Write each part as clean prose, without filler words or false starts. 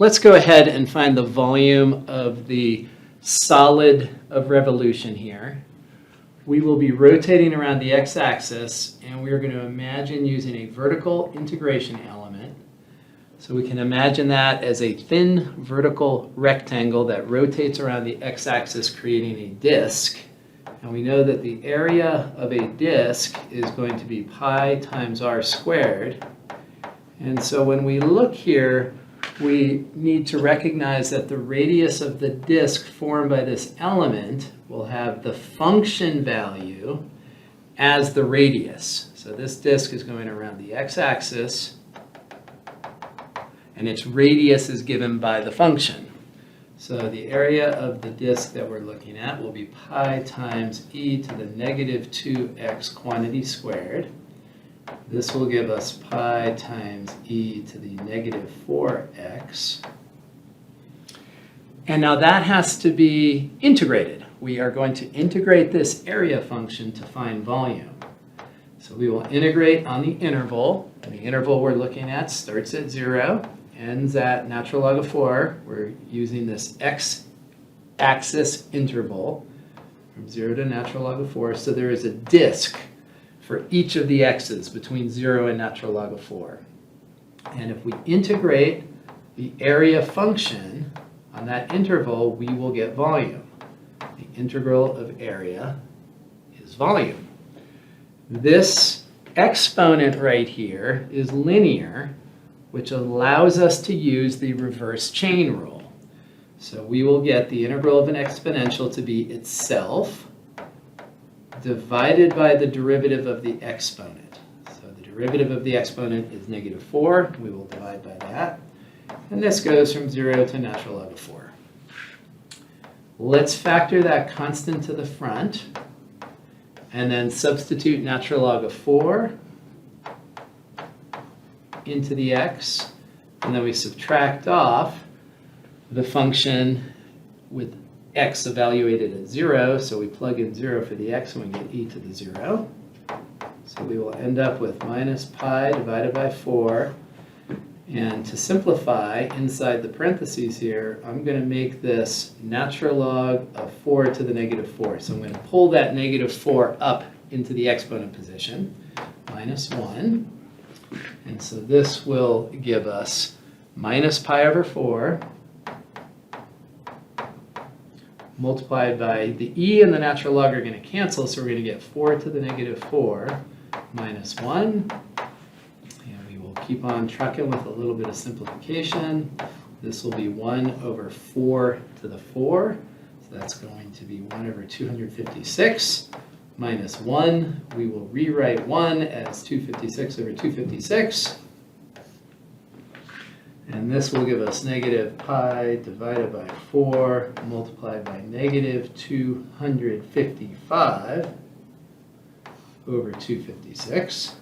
let's go ahead and find the volume of the solid of revolution here. We will be rotating around the x-axis, and we're going to imagine using a vertical integration element. So we can imagine that as a thin vertical rectangle that rotates around the x-axis, creating a disk. And we know that the area of a disk is going to be pi times r squared. And so when we look here, we need to recognize that the radius of the disk formed by this element will have the function value as the radius. So this disk is going around the x-axis, and its radius is given by the function. So the area of the disk that we're looking at will be pi times e to the negative 2x quantity squared. This will give us pi times e to the negative 4x. And now that has to be integrated. We are going to integrate this area function to find volume. So we will integrate on the interval. And the interval we're looking at starts at 0, ends at natural log of 4. We're using this x-axis interval from 0 to natural log of 4. So there is a disk for each of the x's between 0 and natural log of 4. And if we integrate the area function on that interval, we will get volume. The integral of area is volume. This exponent right here is linear, which allows us to use the reverse chain rule. So we will get the integral of an exponential to be itself divided by the derivative of the exponent. So the derivative of the exponent is negative 4. We will divide by that. And this goes from 0 to natural log of 4. Let's factor that constant to the front, and then substitute natural log of 4 into the x, and then we subtract off the function with x evaluated at 0, so we plug in 0 for the x and we get e to the 0. So we will end up with minus pi divided by 4. And to simplify, inside the parentheses here, I'm going to make this natural log of 4 to the negative 4. So I'm going to pull that negative 4 up into the exponent position, minus 1. And so this will give us minus pi over 4 multiplied by the e and the natural log are going to cancel, so we're going to get 4 to the negative 4 minus 1. And we will keep on trucking with a little bit of simplification. This will be 1 over 4 to the 4. So that's going to be 1 over 256 minus 1. We will rewrite 1 as 256 over 256. And this will give us negative pi divided by 4 multiplied by negative 255 over 256.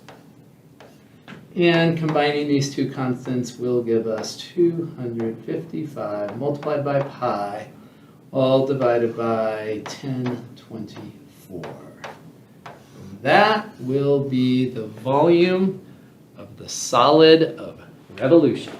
And combining these two constants will give us 255 multiplied by pi, all divided by 1024. That will be the volume of the solid of revolution.